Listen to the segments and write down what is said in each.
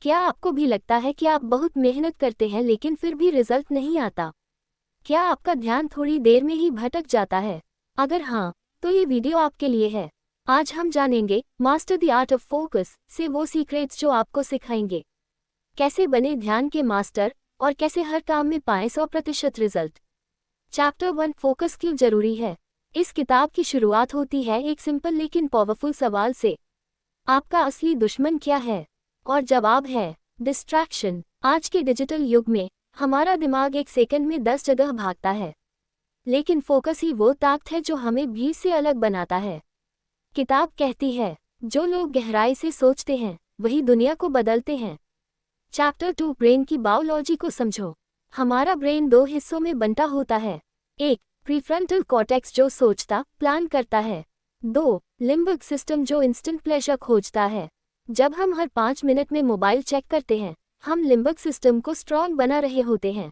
क्या आपको भी लगता है कि आप बहुत मेहनत करते हैं लेकिन फिर भी रिजल्ट नहीं आता? क्या आपका ध्यान थोड़ी देर में ही भटक जाता है? अगर हाँ, तो ये वीडियो आपके लिए है। आज हम जानेंगे master the art of focus से वो सीक्रेट्स जो आपको सिखाएंगे कैसे बने ध्यान के मास्टर और कैसे हर काम में पाएं 100% रिजल्ट। चैप्टर 1 फोकस क्यों जरूरी है। इस किताब की शुरुआत होती है एक सिंपल लेकिन पावरफुल सवाल से। आपका असली दुश्मन क्या है? और जवाब है डिस्ट्रैक्शन। आज के डिजिटल युग में हमारा दिमाग एक सेकंड में 10 जगह भागता है, लेकिन फोकस ही वो ताकत है जो हमें भीड़ से अलग बनाता है। किताब कहती है जो लोग गहराई से सोचते हैं वही दुनिया को बदलते हैं। चैप्टर 2 ब्रेन की बायोलॉजी को समझो। हमारा ब्रेन 2 हिस्सों में बंटा होता है। एक, प्रीफ्रंटल कॉर्टेक्स जो सोचता प्लान करता है। 2, लिम्बिक सिस्टम जो इंस्टेंट प्लेजर खोजता है। जब हम हर 5 मिनट में मोबाइल चेक करते हैं, हम लिम्बिक सिस्टम को स्ट्रॉन्ग बना रहे होते हैं।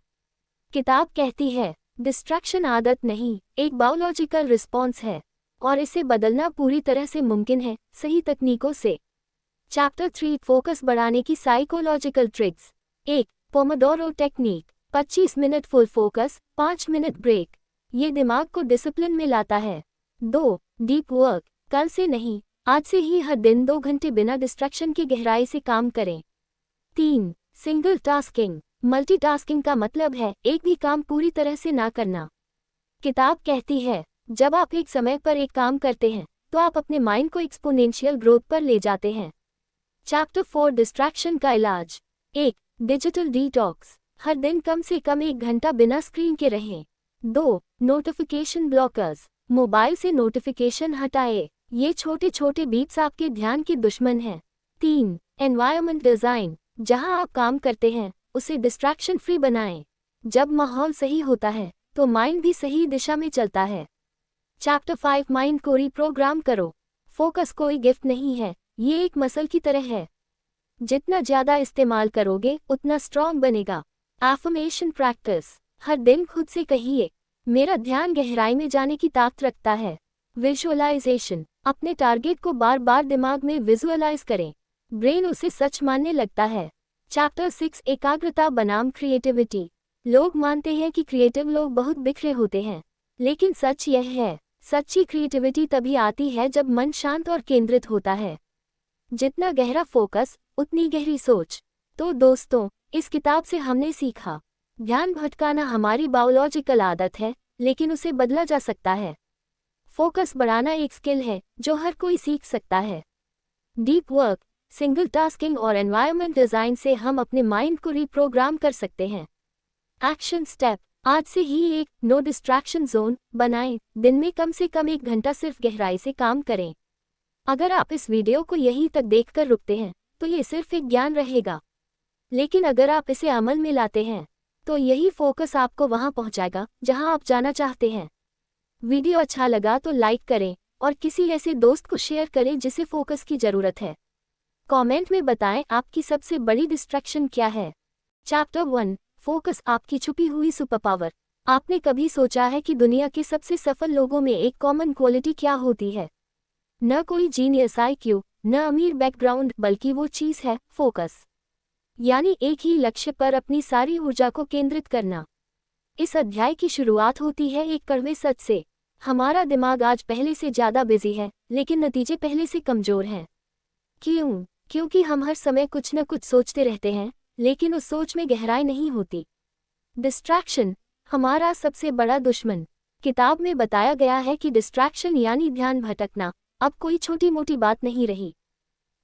किताब कहती है डिस्ट्रैक्शन आदत नहीं, एक बायोलॉजिकल रिस्पॉन्स है और इसे बदलना पूरी तरह से मुमकिन है सही तकनीकों से। चैप्टर 3 फोकस बढ़ाने की psychological tricks. 1, Pomodoro technique. 25 minute full focus, 5 minute break. ये दिमाग को डिसिप्लिन में लाता है। 2, डीप वर्क। कल से नहीं, आज से ही हर दिन 2 घंटे बिना डिस्ट्रैक्शन के गहराई से काम करें। 3, सिंगल टास्किंग। मल्टीटास्किंग का मतलब है एक भी काम पूरी तरह से ना करना। किताब कहती है जब आप एक समय पर एक काम करते हैं तो आप अपने माइंड को एक्सपोनेंशियल ग्रोथ पर ले जाते हैं। चैप्टर 4 डिस्ट्रैक्शन का इलाज। 1, डिजिटल डिटॉक्स। हर दिन कम से कम 1 घंटा बिना स्क्रीन के रहें। 2, नोटिफिकेशन ब्लॉकर्स। मोबाइल से नोटिफिकेशन हटाए, ये छोटे छोटे बीप्स आपके ध्यान के दुश्मन हैं। 3, एनवायरनमेंट डिज़ाइन। जहां आप काम करते हैं उसे डिस्ट्रैक्शन फ्री बनाएं। जब माहौल सही होता है तो माइंड भी सही दिशा में चलता है। चैप्टर 5 माइंड को रीप्रोग्राम करो। फोकस कोई गिफ्ट नहीं है, ये एक मसल की तरह है। जितना ज़्यादा इस्तेमाल करोगे उतना स्ट्रॉन्ग बनेगा। Affirmation practice. हर दिन खुद से कहिए मेरा ध्यान गहराई में जाने की ताकत रखता है। विजुअलाइजेशन। अपने टारगेट को बार बार दिमाग में विजुअलाइज करें, ब्रेन उसे सच मानने लगता है। चैप्टर 6 एकाग्रता बनाम क्रिएटिविटी। लोग मानते हैं कि क्रिएटिव लोग बहुत बिखरे होते हैं, लेकिन सच यह है सच्ची क्रिएटिविटी तभी आती है जब मन शांत और केंद्रित होता है। जितना गहरा फोकस उतनी गहरी सोच। तो दोस्तों, इस किताब से हमने सीखा ध्यान भटकाना हमारी बायोलॉजिकल आदत है, लेकिन उसे बदला जा सकता है। फोकस बढ़ाना एक स्किल है जो हर कोई सीख सकता है। डीप वर्क, सिंगल टास्किंग और एनवायरनमेंट डिज़ाइन से हम अपने माइंड को रीप्रोग्राम कर सकते हैं। Action step. आज से ही एक नो डिस्ट्रैक्शन जोन बनाएं। दिन में कम से कम 1 घंटा सिर्फ गहराई से काम करें। अगर आप इस वीडियो को यहीं तक देखकर रुकते हैं तो ये सिर्फ एक ज्ञान रहेगा, लेकिन अगर आप इसे अमल में लाते हैं तो यही फोकस आपको वहां पहुंचाएगा जहां आप जाना चाहते हैं। वीडियो अच्छा लगा तो लाइक करें और किसी ऐसे दोस्त को शेयर करें जिसे फोकस की ज़रूरत है। कमेंट में बताएं आपकी सबसे बड़ी डिस्ट्रैक्शन क्या है। चैप्टर 1 फोकस आपकी छुपी हुई सुपर पावर। आपने कभी सोचा है कि दुनिया के सबसे सफल लोगों में एक कॉमन क्वालिटी क्या होती है? न कोई जीनियस IQ, न अमीर बैकग्राउंड, बल्कि वो चीज़ है फोकस। यानी एक ही लक्ष्य पर अपनी सारी ऊर्जा को केंद्रित करना। इस अध्याय की शुरुआत होती है एक कड़वे सच से। हमारा दिमाग आज पहले से ज़्यादा बिजी है, लेकिन नतीजे पहले से कमज़ोर हैं। क्यों? क्योंकि हम हर समय कुछ न कुछ सोचते रहते हैं, लेकिन उस सोच में गहराई नहीं होती। डिस्ट्रैक्शन हमारा सबसे बड़ा दुश्मन। किताब में बताया गया है कि डिस्ट्रैक्शन यानी ध्यान भटकना अब कोई छोटी मोटी बात नहीं रही।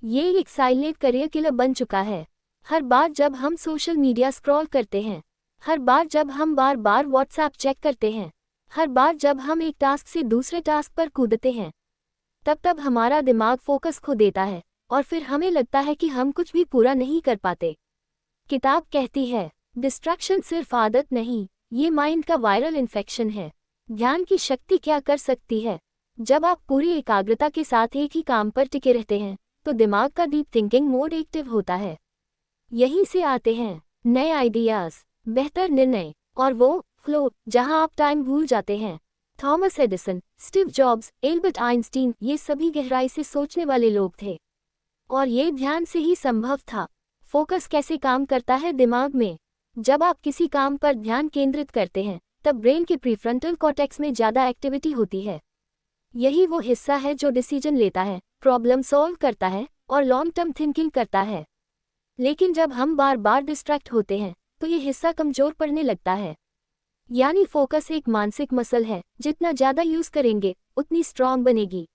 ये एक साइलेंट करियर किलर बन चुका है। हर बार जब हम सोशल मीडिया स्क्रॉल करते हैं, हर बार जब हम बार बार व्हाट्सएप चेक करते हैं, हर बार जब हम एक टास्क से दूसरे टास्क पर कूदते हैं, तब हमारा दिमाग फोकस खो देता है और फिर हमें लगता है कि हम कुछ भी पूरा नहीं कर पाते। किताब कहती है डिस्ट्रैक्शन सिर्फ आदत नहीं, ये माइंड का वायरल इन्फेक्शन है। ध्यान की शक्ति क्या कर सकती है? जब आप पूरी एकाग्रता के साथ एक ही काम पर टिके रहते हैं तो दिमाग का डीप थिंकिंग मोड एक्टिव होता है। यहीं से आते हैं नए आइडियाज़, बेहतर निर्णय और वो फ्लो जहां आप टाइम भूल जाते हैं। Thomas Edison, Steve jobs, Albert Einstein, ये सभी गहराई से सोचने वाले लोग थे और ये ध्यान से ही संभव था। फोकस कैसे काम करता है दिमाग में? जब आप किसी काम पर ध्यान केंद्रित करते हैं, तब ब्रेन के प्रीफ्रंटल कॉर्टेक्स में ज़्यादा एक्टिविटी होती है। यही वो हिस्सा है जो डिसीजन लेता है, प्रॉब्लम सॉल्व करता है और लॉन्ग टर्म थिंकिंग करता है। लेकिन जब हम बार बार डिस्ट्रैक्ट होते हैं, तो ये हिस्सा कमज़ोर पड़ने लगता है। यानी फोकस एक मानसिक मसल है, जितना ज़्यादा यूज़ करेंगे, उतनी स्ट्रॉन्ग बनेगी।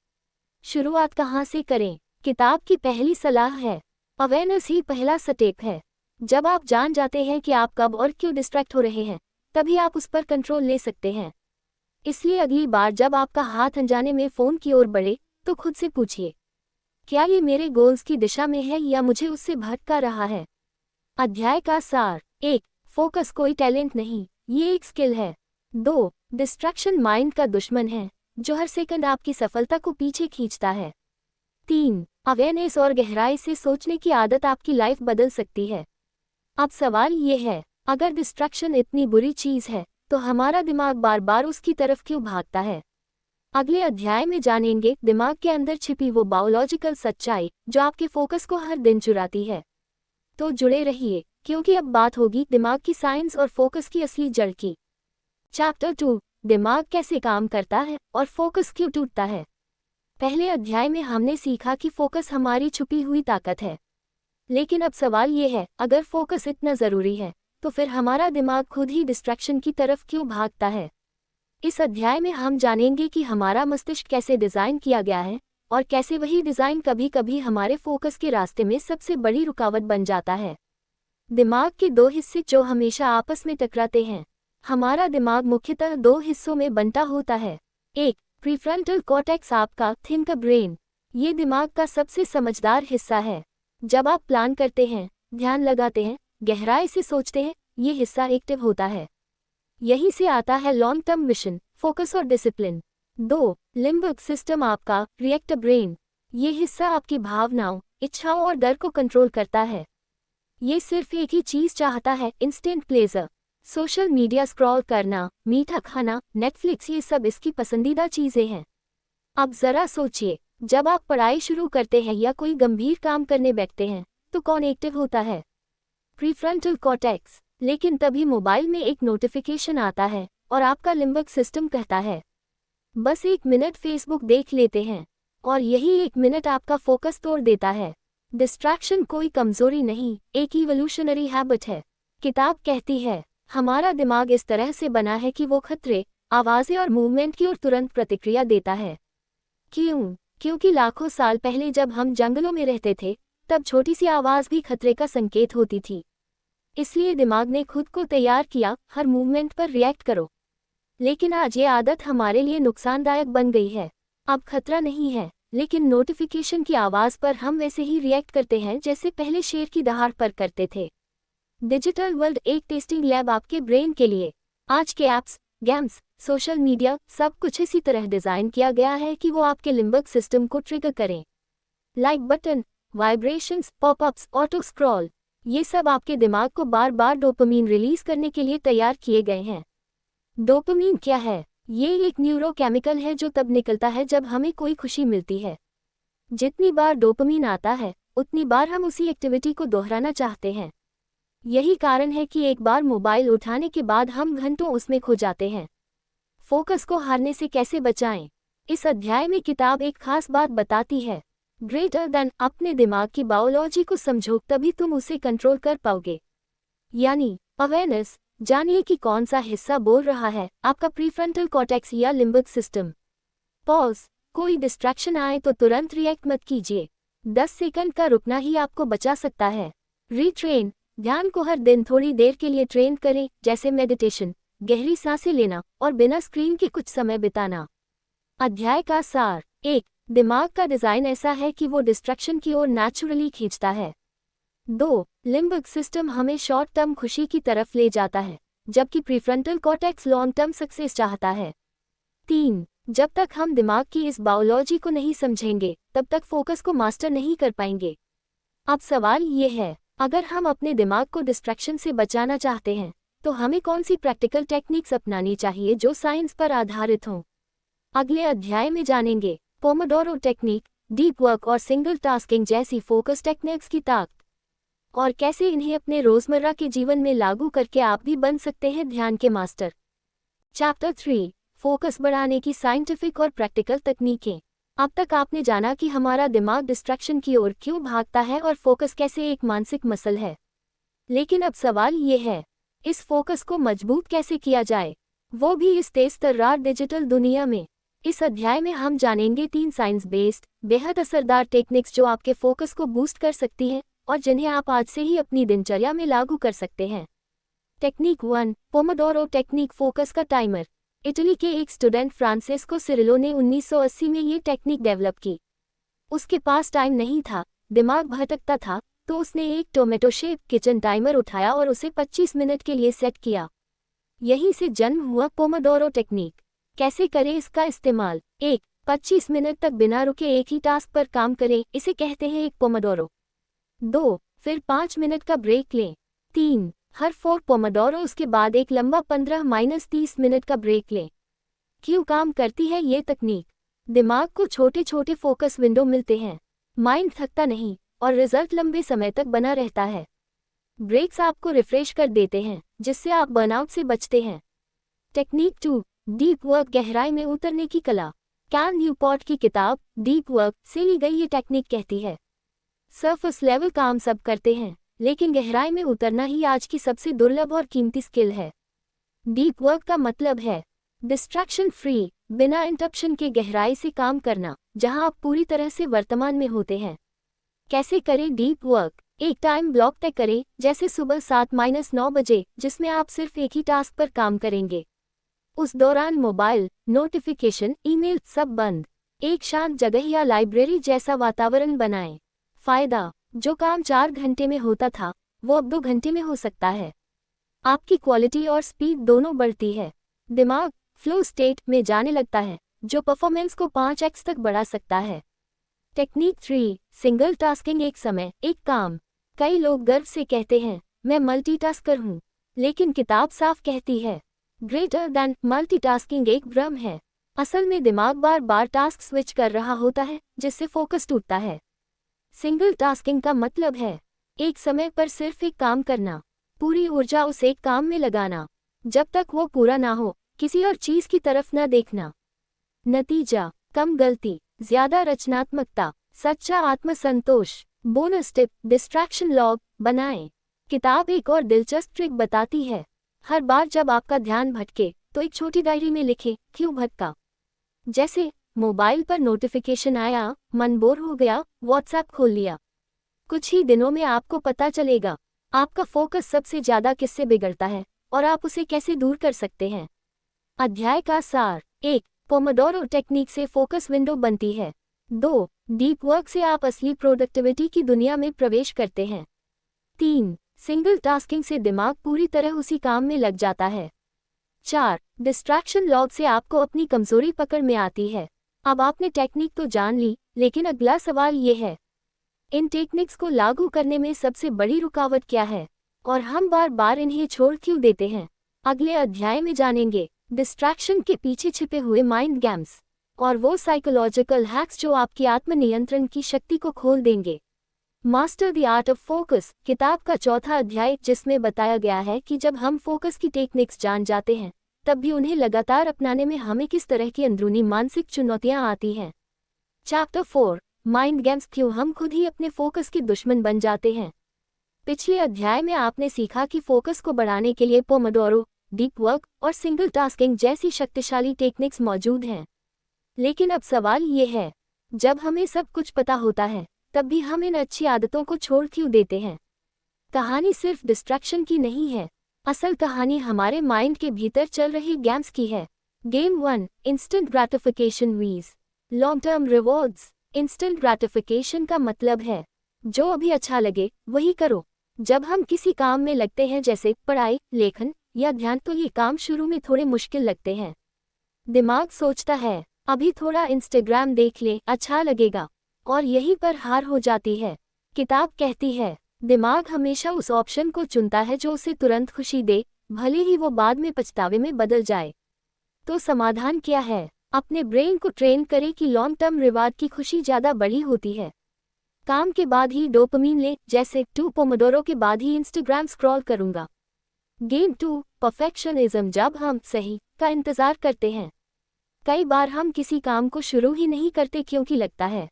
शुरुआत कहाँ से करें? किताब की पहली सलाह है, अवेयरनेस ही पहला स्टेप है। जब आप जान जाते हैं कि आप कब और क्यों डिस्ट्रैक्ट हो रहे हैं, तभी आप उस पर कंट्रोल ले सकते हैं। इसलिए अगली बार जब आपका हाथ अनजाने में फ़ोन की ओर बढ़े, तो खुद से पूछिए, क्या ये मेरे गोल्स की दिशा में है या मुझे उससे भटका रहा है? अध्याय का सार। 1. फोकस कोई टैलेंट नहीं, ये एक स्किल है। 2. डिस्ट्रैक्शन माइंड का दुश्मन है, जो हर सेकंड आपकी सफलता को पीछे खींचता है। 3. अवेयरनेस और गहराई से सोचने की आदत आपकी लाइफ बदल सकती है। अब सवाल ये है, अगर डिस्ट्रैक्शन इतनी बुरी चीज़ है, तो हमारा दिमाग बार बार उसकी तरफ क्यों भागता है? अगले अध्याय में जानेंगे दिमाग के अंदर छिपी वो बायोलॉजिकल सच्चाई जो आपके फोकस को हर दिन चुराती है। तो जुड़े रहिए, क्योंकि अब बात होगी दिमाग की साइंस और फोकस की असली जड़ की। चैप्टर 2, दिमाग कैसे काम करता है और फोकस क्यों टूटता है। पहले अध्याय में हमने सीखा कि फोकस हमारी छुपी हुई ताकत है। लेकिन अब सवाल ये है, अगर फोकस इतना ज़रूरी है, तो फिर हमारा दिमाग खुद ही डिस्ट्रैक्शन की तरफ क्यों भागता है? इस अध्याय में हम जानेंगे कि हमारा मस्तिष्क कैसे डिज़ाइन किया गया है और कैसे वही डिज़ाइन कभी कभी हमारे फोकस के रास्ते में सबसे बड़ी रुकावट बन जाता है। दिमाग के दो हिस्से जो हमेशा आपस में टकराते हैं। हमारा दिमाग मुख्यतः दो हिस्सों में बंटा होता है। एक, प्रीफ्रंटल कॉर्टेक्स, आपका थिंक ब्रेन। ये दिमाग का सबसे समझदार हिस्सा है। जब आप प्लान करते हैं, ध्यान लगाते हैं, गहराई से सोचते हैं, ये हिस्सा एक्टिव होता है। यहीं से आता है लॉन्ग टर्म विजन, फोकस और डिसिप्लिन। 2, लिम्बिक सिस्टम, आपका रिएक्ट ब्रेन। ये हिस्सा आपकी भावनाओं, इच्छाओं और डर को कंट्रोल करता है। ये सिर्फ एक ही चीज़ चाहता है, instant pleasure. Social media scroll करना, मीठा खाना, नेटफ्लिक्स, ये सब इसकी पसंदीदा चीज़ें हैं। अब ज़रा सोचिए, जब आप पढ़ाई शुरू करते हैं या कोई गंभीर काम करने बैठते हैं, तो कौन एक्टिव होता है? Prefrontal cortex. लेकिन तभी मोबाइल में एक नोटिफिकेशन आता है और आपका लिम्बिक सिस्टम कहता है, बस 1 मिनट फेसबुक देख लेते हैं, और यही 1 मिनट आपका फोकस तोड़ देता है। डिस्ट्रैक्शन कोई कमजोरी नहीं, एक इवोल्यूशनरी हैबिट है। किताब कहती है, हमारा दिमाग इस तरह से बना है कि वो खतरे, आवाज़ें और मूवमेंट की ओर तुरंत प्रतिक्रिया देता है। क्यों? क्योंकि लाखों साल पहले जब हम जंगलों में रहते थे, तब छोटी सी आवाज़ भी खतरे का संकेत होती थी। इसलिए दिमाग ने खुद को तैयार किया, हर मूवमेंट पर रिएक्ट करो। लेकिन आज ये आदत हमारे लिए नुकसानदायक बन गई है। अब खतरा नहीं है, लेकिन नोटिफिकेशन की आवाज़ पर हम वैसे ही रिएक्ट करते हैं जैसे पहले शेर की दहाड़ पर करते थे। डिजिटल वर्ल्ड एक टेस्टिंग लैब आपके ब्रेन के लिए। आज के ऐप्स, गेम्स, सोशल मीडिया, सब कुछ इसी तरह डिज़ाइन किया गया है कि वो आपके लिम्बिक सिस्टम को ट्रिगर करें। Like button, vibrations, popups, auto scroll, ये सब आपके दिमाग को बार बार डोपामीन रिलीज करने के लिए तैयार किए गए हैं। डोपामीन क्या है? ये एक न्यूरोकेमिकल है जो तब निकलता है जब हमें कोई खुशी मिलती है। जितनी बार डोपामीन आता है, उतनी बार हम उसी एक्टिविटी को दोहराना चाहते हैं। यही कारण है कि एक बार मोबाइल उठाने के बाद हम घंटों उसमें खो जाते हैं। फोकस को हारने से कैसे बचाएं? इस अध्याय में किताब एक खास बात बताती है, ग्रेटर देन। अपने दिमाग की बायोलॉजी को समझो, तभी तुम उसे कंट्रोल कर पाओगे। यानी अवेयरनेस। जानिए कि कौन सा हिस्सा बोल रहा है, आपका प्रीफ्रंटल कॉर्टेक्स या लिम्बिक सिस्टम। पॉज, कोई डिस्ट्रैक्शन आए तो तुरंत रिएक्ट मत कीजिए। 10 सेकंड का रुकना ही आपको बचा सकता है। रीट्रेन, ध्यान को हर दिन थोड़ी देर के लिए ट्रेन करें, जैसे मेडिटेशन, गहरी सांसें लेना और बिना स्क्रीन के कुछ समय बिताना। अध्याय का सार। 1, दिमाग का डिज़ाइन ऐसा है कि वो डिस्ट्रैक्शन की ओर नेचुरली खींचता है। 2, लिम्बिक सिस्टम हमें शॉर्ट टर्म खुशी की तरफ ले जाता है, जबकि prefrontal cortex long term success चाहता है। 3, जब तक हम दिमाग की इस बायोलॉजी को नहीं समझेंगे, तब तक फोकस को मास्टर नहीं कर पाएंगे। अब सवाल ये है, अगर हम अपने दिमाग को डिस्ट्रैक्शन से बचाना चाहते हैं, तो हमें कौन सी प्रैक्टिकल टेक्निक्स अपनानी चाहिए जो साइंस पर आधारित हों? अगले अध्याय में जानेंगे पोमोडोरो टेक्निक, डीप वर्क और सिंगल टास्किंग जैसी फोकस टेक्निक्स की ताकत। और कैसे इन्हें अपने रोजमर्रा के जीवन में लागू करके आप भी बन सकते हैं ध्यान के मास्टर। चैप्टर 3, फोकस बढ़ाने की साइंटिफिक और प्रैक्टिकल तकनीकें। अब तक आपने जाना कि हमारा दिमाग डिस्ट्रैक्शन की ओर क्यों भागता है और फोकस कैसे एक मानसिक मसल है। लेकिन अब सवाल ये है, इस फोकस को मजबूत कैसे किया जाए, वो भी इस तेज तर्रार डिजिटल दुनिया में। इस अध्याय में हम जानेंगे 3 साइंस बेस्ड बेहद असरदार टेक्निक्स जो आपके फोकस को बूस्ट कर सकती हैं और जिन्हें आप आज से ही अपनी दिनचर्या में लागू कर सकते हैं। टेक्निक 1, पोमोडोरो टेक्निक, फोकस का टाइमर। इटली के एक स्टूडेंट फ्रांसेस्को सिरिलो ने 1980 में ये टेक्निक डेवलप की। उसके पास टाइम नहीं था, दिमाग भटकता था, तो उसने एक टोमेटो शेप किचन टाइमर उठाया और उसे 25 मिनट के लिए सेट किया। यहीं से जन्म हुआ पोमोडोरो टेक्निक। कैसे करें इसका इस्तेमाल? 1. 25 मिनट तक बिना रुके एक ही टास्क पर काम करें, इसे कहते हैं एक पोमोडोरो। 2. फिर 5 मिनट का ब्रेक लें। 3. हर 4 पोमोडोरो उसके बाद एक लंबा 15-30 मिनट का ब्रेक लें। क्यों काम करती है ये तकनीक? दिमाग को छोटे छोटे फोकस विंडो मिलते हैं, माइंड थकता नहीं और रिजल्ट लंबे समय तक बना रहता है। ब्रेक्स आपको रिफ्रेश कर देते हैं, जिससे आप बर्नआउट से बचते हैं। टेक्निक 2, डीप वर्क, गहराई में उतरने की कला। कैल न्यूपोर्ट की किताब डीप वर्क से ली गई ये टेक्निक कहती है, सरफेस लेवल काम सब करते हैं, लेकिन गहराई में उतरना ही आज की सबसे दुर्लभ और कीमती स्किल है। डीप वर्क का मतलब है डिस्ट्रैक्शन फ्री, बिना इंटरप्शन के गहराई से काम करना, जहां आप पूरी तरह से वर्तमान में होते हैं। कैसे करें डीप वर्क? एक टाइम ब्लॉक तय करें, जैसे सुबह 7-9 बजे, जिसमें आप सिर्फ एक ही टास्क पर काम करेंगे। उस दौरान मोबाइल, नोटिफिकेशन, ईमेल सब बंद। एक शांत जगह या लाइब्रेरी जैसा वातावरण बनाएं। फायदा, जो काम 4 घंटे में होता था वो अब 2 घंटे में हो सकता है। आपकी क्वालिटी और स्पीड दोनों बढ़ती है। दिमाग फ्लो स्टेट में जाने लगता है, जो परफॉर्मेंस को 5x तक बढ़ा सकता है। टेक्निक 3, सिंगल टास्किंग, एक समय एक काम। कई लोग गर्व से कहते हैं, मैं मल्टीटास्कर हूँ, लेकिन किताब साफ कहती है, ग्रेटर दैन मल्टीटास्किंग एक भ्रम है। असल में दिमाग बार बार टास्क स्विच कर रहा होता है, जिससे फोकस टूटता है। सिंगल टास्किंग का मतलब है एक समय पर सिर्फ एक काम करना, पूरी ऊर्जा उस एक काम में लगाना, जब तक वो पूरा ना हो, किसी और चीज की तरफ न देखना। नतीजा, कम गलती, ज्यादा रचनात्मकता, सच्चा आत्मसंतोष। बोनस टिप, डिस्ट्रैक्शन लॉग बनाएं। किताब एक और दिलचस्प ट्रिक बताती है, हर बार जब आपका ध्यान भटके तो एक छोटी डायरी में लिखें क्यों भटका। जैसे मोबाइल पर नोटिफिकेशन आया, मन बोर हो गया, व्हाट्सएप खोल लिया। कुछ ही दिनों में आपको पता चलेगा आपका फोकस सबसे ज्यादा किससे बिगड़ता है और आप उसे कैसे दूर कर सकते हैं। अध्याय का सार। 1. पोमोडोरो टेक्निक से फोकस विंडो बनती है। 2. डीप वर्क से आप असली प्रोडक्टिविटी की दुनिया में प्रवेश करते हैं। 3. सिंगल टास्किंग से दिमाग पूरी तरह उसी काम में लग जाता है। 4. डिस्ट्रैक्शन लॉग से आपको अपनी कमजोरी पकड़ में आती है। अब आपने टेक्निक तो जान ली, लेकिन अगला सवाल ये है, इन टेक्निक्स को लागू करने में सबसे बड़ी रुकावट क्या है और हम बार बार इन्हें छोड़ क्यों देते हैं। अगले अध्याय में जानेंगे डिस्ट्रैक्शन के पीछे छिपे हुए माइंड गेम्स और वो साइकोलॉजिकल हैक्स जो आपकी आत्मनियंत्रण की शक्ति को खोल देंगे। Master the art of focus, किताब का चौथा अध्याय, जिसमें बताया गया है कि जब हम फोकस की टेक्निक्स जान जाते हैं, तब भी उन्हें लगातार अपनाने में हमें किस तरह की अंदरूनी मानसिक चुनौतियां आती हैं। चैप्टर 4, माइंड गेम्स, क्यों हम खुद ही अपने फोकस के दुश्मन बन जाते हैं। पिछले अध्याय में आपने सीखा कि फोकस को बढ़ाने के लिए पोमोडोरो, डीप वर्क और सिंगल टास्किंग जैसी शक्तिशाली टेक्निक्स मौजूद हैं। लेकिन अब सवाल ये है, जब हमें सब कुछ पता होता है, तब भी हम इन अच्छी आदतों को छोड़ क्यों देते हैं। कहानी सिर्फ डिस्ट्रैक्शन की नहीं है, असल कहानी हमारे माइंड के भीतर चल रही गेम्स की है। गेम 1, इंस्टेंट ग्रेटिफिकेशन वीज, long term rewards. Instant gratification का मतलब है जो अभी अच्छा लगे वही करो। जब हम किसी काम में लगते हैं, जैसे पढ़ाई, लेखन या ध्यान, तो ये काम शुरू में थोड़े मुश्किल लगते हैं। दिमाग सोचता है अभी थोड़ा इंस्टाग्राम देख ले, अच्छा लगेगा, और यहीं पर हार हो जाती है। किताब कहती है दिमाग हमेशा उस ऑप्शन को चुनता है जो उसे तुरंत खुशी दे, भले ही वो बाद में पछतावे में बदल जाए। तो समाधान क्या है? अपने ब्रेन को ट्रेन करें कि लॉन्ग टर्म रिवार्ड की खुशी ज़्यादा बड़ी होती है। काम के बाद ही डोपामीन ले, जैसे 2 पोमोडोरो के बाद ही इंस्टाग्राम स्क्रॉल करूंगा। गेम 2 परफेक्शनिज्म, जब हम सही का इंतजार करते हैं। कई बार हम किसी काम को शुरू ही नहीं करते क्योंकि लगता है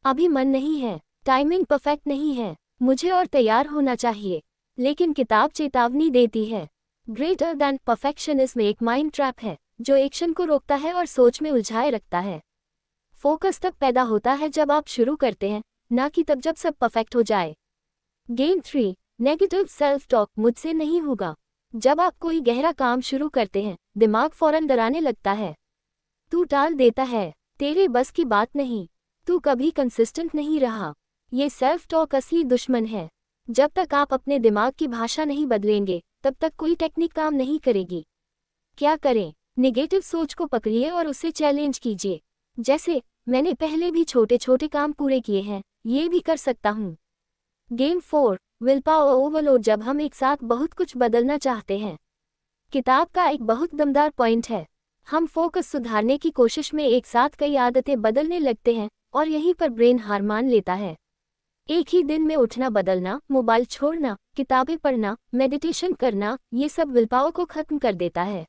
अभी मन नहीं है, टाइमिंग परफेक्ट नहीं है, मुझे और तैयार होना चाहिए। लेकिन किताब चेतावनी देती है, ग्रेटर दैन परफेक्शनिज्म एक माइंड ट्रैप है जो एक्शन को रोकता है और सोच में उलझाए रखता है। फोकस तब पैदा होता है जब आप शुरू करते हैं, ना कि तब जब सब परफेक्ट हो जाए। गेम 3 नेगेटिव सेल्फ टॉक, मुझसे नहीं होगा। जब आप कोई गहरा काम शुरू करते हैं, दिमाग फौरन डराने लगता है। तू टाल देता है, तेरे बस की बात नहीं, तू कभी कंसिस्टेंट नहीं रहा। ये सेल्फ टॉक असली दुश्मन है। जब तक आप अपने दिमाग की भाषा नहीं बदलेंगे, तब तक कोई टेक्निक काम नहीं करेगी। क्या करें? नेगेटिव सोच को पकड़िए और उसे चैलेंज कीजिए। जैसे, मैंने पहले भी छोटे छोटे काम पूरे किए हैं, ये भी कर सकता हूँ। गेम 4 विल पावर ओवरलोड, जब हम एक साथ बहुत कुछ बदलना चाहते हैं। किताब का एक बहुत दमदार पॉइंट है, हम फोकस सुधारने की कोशिश में एक साथ कई आदतें बदलने लगते हैं और यहीं पर ब्रेन हार मान लेता है। एक ही दिन में उठना बदलना, मोबाइल छोड़ना, किताबें पढ़ना, मेडिटेशन करना, ये सब विल पावर को खत्म कर देता है।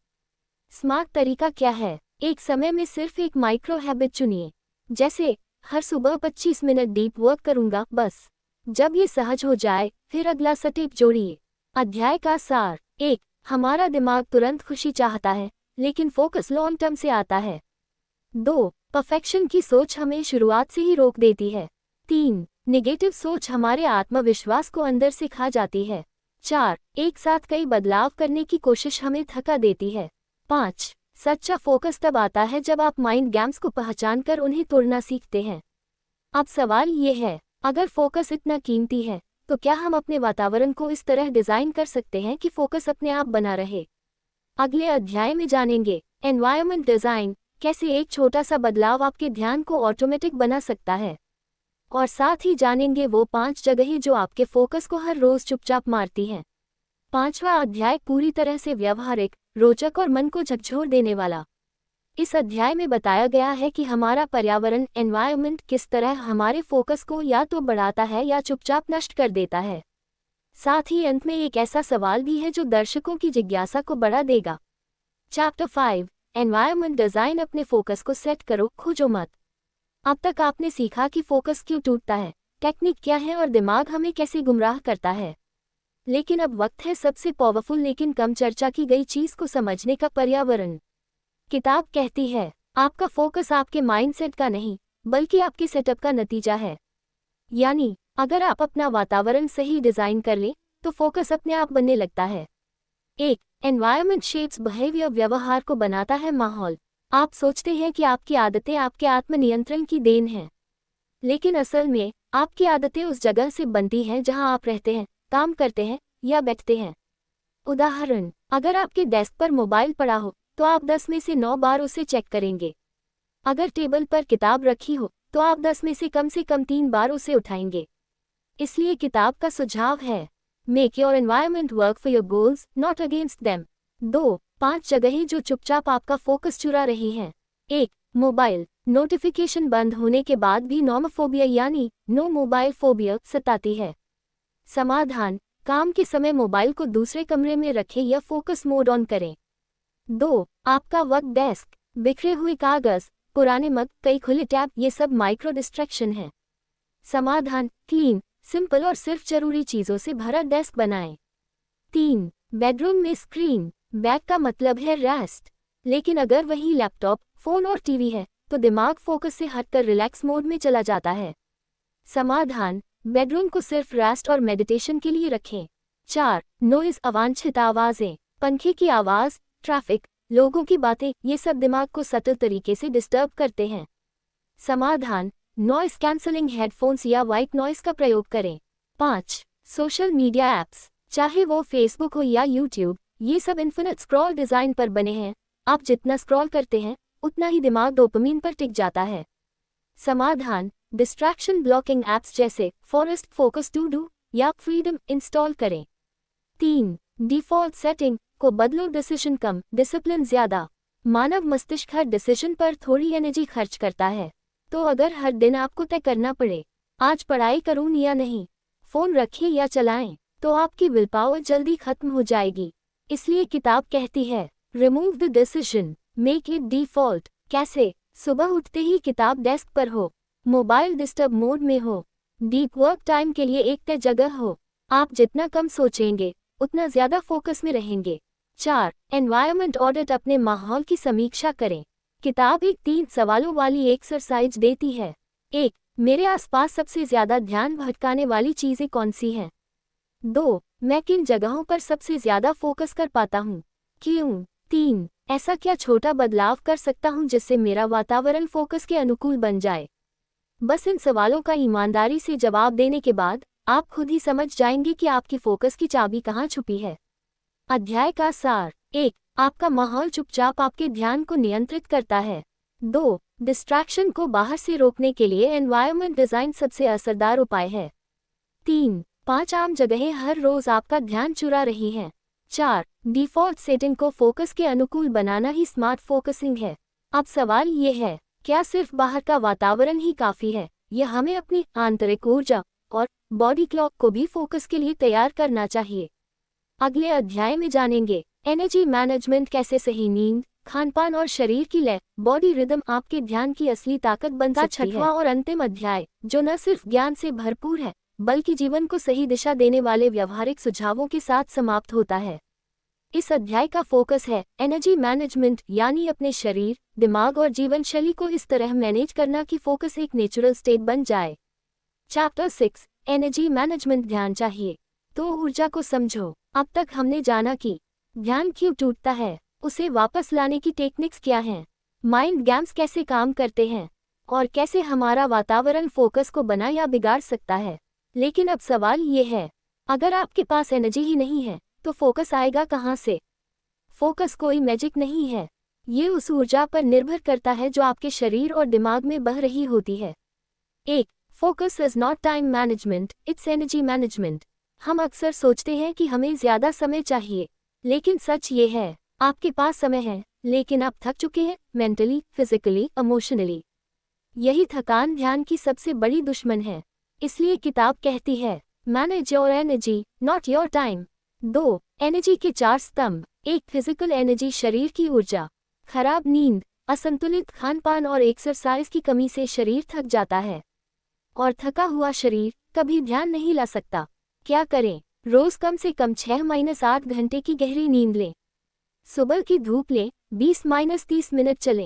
स्मार्ट तरीका क्या है? एक समय में सिर्फ एक माइक्रो हैबिट चुनिए, जैसे हर सुबह 25 मिनट डीप वर्क करूंगा बस। जब ये सहज हो जाए, फिर अगला स्टेप जोड़िए। अध्याय का सार 1 हमारा दिमाग तुरंत खुशी चाहता है, लेकिन फोकस लॉन्ग टर्म से आता है। 2 परफेक्शन की सोच हमें शुरुआत से ही रोक देती है। 3 नेगेटिव सोच हमारे आत्मविश्वास को अंदर से खा जाती है। 4 एक साथ कई बदलाव करने की कोशिश हमें थका देती है। 5 सच्चा फोकस तब आता है जब आप माइंड गेम्स को पहचानकर उन्हें तोड़ना सीखते हैं। अब सवाल ये है, अगर फोकस इतना कीमती है, तो क्या हम अपने वातावरण को इस तरह डिजाइन कर सकते हैं कि फोकस अपने आप बना रहे? अगले अध्याय में जानेंगे एनवायरनमेंट डिजाइन, कैसे एक छोटा सा बदलाव आपके ध्यान को ऑटोमेटिक बना सकता है। और साथ ही जानेंगे वो 5 जगहें जो आपके फोकस को हर रोज चुपचाप मारती हैं। 5वां अध्याय पूरी तरह से व्यवहारिक, रोचक और मन को झकझोर देने वाला। इस अध्याय में बताया गया है कि हमारा पर्यावरण एनवायरनमेंट किस तरह हमारे फोकस को या तो बढ़ाता है या चुपचाप नष्ट कर देता है। साथ ही अंत में एक ऐसा सवाल भी है जो दर्शकों की जिज्ञासा को बढ़ा देगा। चैप्टर 5 एनवायरनमेंट डिजाइन, अपने फोकस को सेट करो, खोजो मत। अब तक आपने सीखा कि फोकस क्यों टूटता है, टेक्निक क्या है और दिमाग हमें कैसे गुमराह करता है। लेकिन अब वक्त है सबसे पावरफुल लेकिन कम चर्चा की गई चीज को समझने का, पर्यावरण। किताब कहती है, आपका फोकस आपके माइंडसेट का नहीं, बल्कि आपके सेटअप का नतीजा है। यानी, अगर आप अपना वातावरण सही डिजाइन कर लें, तो फोकस अपने आप बनने लगता है। 1 एनवायरनमेंट शेप्स बिहेवियर, व्यवहार को बनाता है माहौल। आप सोचते हैं कि आपकी आदतें आपके आत्मनियंत्रण की देन हैं, लेकिन असल में आपकी आदतें उस जगह से बनती हैं जहां आप रहते हैं, काम करते हैं या बैठते हैं। उदाहरण, अगर आपके डेस्क पर मोबाइल पड़ा हो, तो आप 10 में से 9 बार उसे चेक करेंगे। अगर टेबल पर किताब रखी हो, तो आप 10 में से कम 3 बार उसे उठाएंगे। इसलिए किताब का सुझाव है, make your environment work for your goals, not against them. 2 5 जगहें जो चुपचाप आपका फोकस चुरा रही हैं। 1 मोबाइल, नोटिफिकेशन बंद होने के बाद भी नोमोफोबिया यानी नो मोबाइल फोबिया सताती है। समाधान, काम के समय मोबाइल को दूसरे कमरे में रखें या फोकस मोड ऑन करें। 2 आपका वर्क डेस्क, बिखरे हुए कागज, पुराने मग, कई खुले टैब, ये सब माइक्रो डिस्ट्रैक्शन है। समाधान, क्लीन, सिंपल और सिर्फ जरूरी चीजों से भरा डेस्क बनाएं। 3 बेडरूम में स्क्रीन, बैक का मतलब है रेस्ट, लेकिन अगर वही लैपटॉप, फोन और टीवी है, तो दिमाग फोकस से हटकर रिलैक्स मोड में चला जाता है। समाधान, बेडरूम को सिर्फ रेस्ट और मेडिटेशन के लिए रखें। 4 नॉइज, अवांछित आवाजें, पंखे की आवाज, ट्रैफिक, लोगों की बातें, ये सब दिमाग को सटल तरीके से डिस्टर्ब करते हैं। समाधान, नॉइस कैंसलिंग हेडफोन्स या व्हाइट नॉइस का प्रयोग करें। 5 सोशल मीडिया ऐप्स, चाहे वो फेसबुक हो या यूट्यूब, ये सब इन्फिनिट स्क्रॉल डिजाइन पर बने हैं। आप जितना स्क्रॉल करते हैं, उतना ही दिमाग डोपामीन पर टिक जाता है। समाधान, डिस्ट्रैक्शन ब्लॉकिंग ऐप्स जैसे फॉरेस्ट फोकस टू डू या फ्रीडम इंस्टॉल करें। 3 डिफॉल्ट सेटिंग को बदलो, डिसीजन कम, डिसिप्लिन ज्यादा। मानव मस्तिष्क हर डिसीजन पर थोड़ी एनर्जी खर्च करता है, तो अगर हर दिन आपको तय करना पड़े आज पढ़ाई करूं या नहीं, फोन रखें या चलाएं, तो आपकी विल पावर जल्दी खत्म हो जाएगी। इसलिए किताब कहती है, remove the decision, make it default. कैसे? सुबह उठते ही किताब डेस्क पर हो, मोबाइल डिस्टर्ब मोड में हो, डीप वर्क टाइम के लिए एक तय जगह हो। आप जितना कम सोचेंगे उतना ज्यादा फोकस में रहेंगे। 4. एनवायरनमेंट ऑडिट, अपने माहौल की समीक्षा करें। किताब एक 3 सवालों वाली एक्सरसाइज देती है। 1. मेरे आसपास सबसे ज्यादा ध्यान भटकाने वाली चीजें कौन सी हैं? 2. मैं किन जगहों पर सबसे ज्यादा फोकस कर पाता हूँ? क्यों? 3. ऐसा क्या छोटा बदलाव कर सकता हूँ जिससे मेरा वातावरण फोकस के अनुकूल बन जाए? बस इन सवालों का ईमानदारी से जवाब देने के बाद आप खुद ही समझ जाएंगे कि आपकी फोकस की चाबी कहाँ छुपी है। अध्याय का सार। 1. आपका माहौल चुपचाप आपके ध्यान को नियंत्रित करता है। 2. डिस्ट्रैक्शन को बाहर से रोकने के लिए एनवायरनमेंट डिजाइन सबसे असरदार उपाय है। 3. 5 आम जगहें हर रोज आपका ध्यान चुरा रही हैं। 4. डिफॉल्ट सेटिंग को फोकस के अनुकूल बनाना ही स्मार्ट फोकसिंग है। अब सवाल ये है, क्या सिर्फ बाहर का वातावरण ही काफी है, या हमें अपनी आंतरिक ऊर्जा और बॉडी क्लॉक को भी फोकस के लिए तैयार करना चाहिए? अगले अध्याय में जानेंगे एनर्जी मैनेजमेंट, कैसे सही नींद, खानपान और शरीर की लय, बॉडी रिदम आपके ध्यान की असली ताकत बन सकती है। 6वां और अंतिम अध्याय, जो न सिर्फ ज्ञान से भरपूर है बल्कि जीवन को सही दिशा देने वाले व्यवहारिक सुझावों के साथ समाप्त होता है। इस अध्याय का फोकस है एनर्जी मैनेजमेंट, यानी अपने शरीर, दिमाग और जीवन शैली को इस तरह मैनेज करना कि फोकस एक नेचुरल स्टेट बन जाए। चैप्टर 6, एनर्जी मैनेजमेंट, ध्यान चाहिए तो ऊर्जा को समझो। अब तक हमने जाना कि ध्यान क्यों टूटता है, उसे वापस लाने की टेक्निक्स क्या हैं, माइंड गेम्स कैसे काम करते हैं और कैसे हमारा वातावरण फोकस को बना या बिगाड़ सकता है। लेकिन अब सवाल ये है, अगर आपके पास एनर्जी ही नहीं है तो फोकस आएगा कहाँ से? फोकस कोई मैजिक नहीं है, ये उस ऊर्जा पर निर्भर करता है जो आपके शरीर और दिमाग में बह रही होती है। 1. Focus is not time management, it's energy management. हम अक्सर सोचते हैं कि हमें ज्यादा समय चाहिए, लेकिन सच ये है, आपके पास समय है लेकिन आप थक चुके हैं, मेंटली, फिजिकली, इमोशनली। यही थकान ध्यान की सबसे बड़ी दुश्मन है। इसलिए किताब कहती है, manage your energy, not your time. 2. Energy के 4 स्तंभ। 1. फिजिकल एनर्जी, शरीर की ऊर्जा। खराब नींद, असंतुलित खानपान और एक्सरसाइज की कमी से शरीर थक जाता है, और थका हुआ शरीर कभी ध्यान नहीं ला सकता। क्या करें? रोज कम से कम 6-8 घंटे की गहरी नींद लें। सुबह की धूप लें, 20-30 मिनट चलें।